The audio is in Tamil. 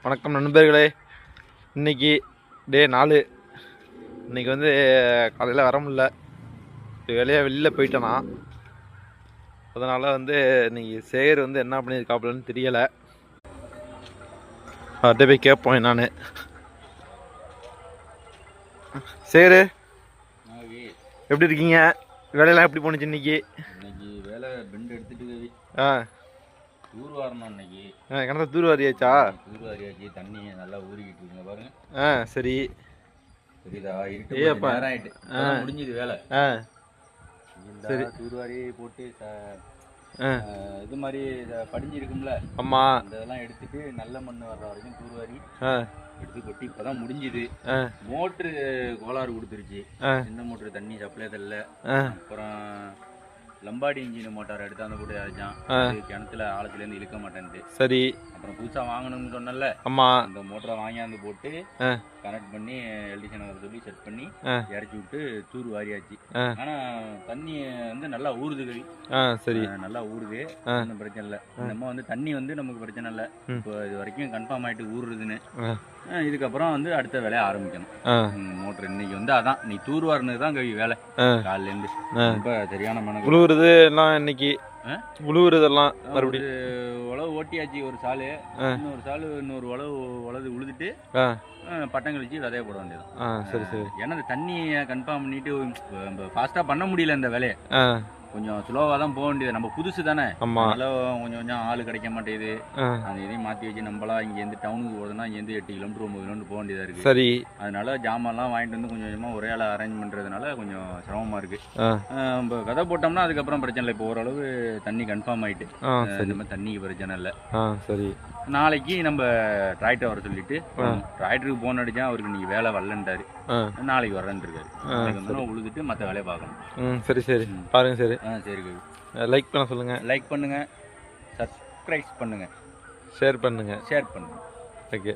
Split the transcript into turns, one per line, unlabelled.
வணக்கம் நண்பர்களே. இன்றைக்கி டே 4. இன்றைக்கி வந்து காலையில் வர முடியல, வேலையாக வெளியில் போயிட்டேனா. அதனால் வந்து இன்றைக்கி சேகர் வந்து என்ன பண்ணியிருக்காப்புலன்னு தெரியலை. அவர்கிட்ட போய் கேட்போம் நான். சேகர் எப்படி இருக்கீங்க? வேலையெல்லாம் எப்படி போணுச்சு இன்னைக்கு?
வேலை பெண்ட் எடுத்துட்டு தூர் வாரணும் இன்னைக்கு.
கிணத்த தூர் வாரியாச்சா?
தூர் வாரியாச்சு, தண்ணி நல்லா ஊறிக்கிட்டு இருக்குங்க பாருங்க.
சரி,
சரிதா. இருட்டு நேரம் ஆயிட்டு, முடிஞ்சது வேலை. சரி, தூர் வாரி போட்டு இது மாதிரி படிஞ்சு இருக்கும்ல, ஆமா, அதெல்லாம் எடுத்துட்டு நல்ல மண் வர்ற வரைக்கும் தூர் வாரி எடுத்து கொட்டி இப்பதான் முடிஞ்சுது. மோட்ரு கோளாறு கொடுத்துருச்சு. இந்த மோட்ரு தண்ணி சப்ளை தரல. அப்புறம் லம்பாடி இன்ஜின் மோட்டார் எடுத்தாந்து போட்டு அரைச்சான். கிணத்துல ஆழத்துல இருந்து இழுக்க மாட்டேன்ட்டு. சரி, அப்புறம் புதுசா வாங்கணும்னு சொன்னல, ஆமா, அந்த மோட்டரை வாங்கியாந்து போட்டு கனெக்ட் பண்ணி எலக்ட்ரிஷியன் வர சொல்லி செட் பண்ணி இறக்கி விட்டு தூர் வாரியாச்சு. ஆனா தண்ணி வந்து நல்லா ஊறுது கவி. சரி, நல்லா ஊறுது, ஒன்றும் பிரச்சனை இல்லை. நம்ம வந்து தண்ணி வந்து நமக்கு பிரச்சனை இல்லை. இப்போ இது வரைக்கும் கன்ஃபார்ம் ஆயிட்டு ஊறுதுன்னு. இதுக்கப்புறம் வந்து அடுத்த வேலையை ஆரம்பிக்கணும். மோட்டர் இன்னைக்கு வந்து அதான் நீ தூர் வாரினது தான் கவி வேலை. காலையில இருந்து ரொம்ப சரியான மன உழுவுறது எல்லாம் இன்னைக்கு உழுவுறதெல்லாம் மறுபடியும் உழவு ஓட்டியாச்சு. ஒரு சாலு, இன்னொரு உழவு உழுதுட்டு பட்டம் கழிச்சு விதைய போட வேண்டியதான். சரி சரி. ஏன்னா தண்ணியை கன்ஃபார்ம் பண்ணிட்டு ஃபாஸ்டா பண்ண முடியல இந்த வேலையை. கொஞ்சம் ஸ்லோவாக தான் போக வேண்டியது. நம்ம புதுசு தானே, அதனால கொஞ்சம் ஆள் கிடைக்க மாட்டேங்குது. அந்த இதையும் மாற்றி வச்சு நம்மளா இங்கேருந்து டவுனுக்கு போகிறதுனா இங்கேருந்து 8 கிலோமீட்டர் 9 கிலோமீட்டர் போக வேண்டியதாக இருக்குது. சரி, அதனால ஜாமான்லாம் வாங்கிட்டு வந்து கொஞ்சம் கொஞ்சமாக ஒரே ஆள் அரேஞ்ச் பண்ணுறதுனால கொஞ்சம் சிரமமாக இருக்குது. நம்ம விதை போட்டோம்னா அதுக்கப்புறம் பிரச்சனை இல்லை. இப்போ ஓரளவு தண்ணி கன்ஃபார்ம் ஆகிட்டு, இந்த மாதிரி தண்ணிக்கு பிரச்சனை இல்லை. சரி, நாளைக்கு நம்ம டிராக்டர் வர சொல்லிட்டு, டிராக்டருக்கு போன் அடிச்சா அவருக்கு இன்னைக்கு வேலை வரலன்ட்டாரு. நாளைக்கு வரேன்னு இருக்காரு. நாளைக்கு வந்து உழுதுட்டு மற்ற வேலையை பார்க்கணும். சரி சரி, பாருங்க. சரி, சரி, லைக் பண்ண சொல்லுங்க. லைக் பண்ணுங்க, சப்ஸ்கிரைப் பண்ணுங்க, ஷேர் பண்ணுங்க. ஓகே.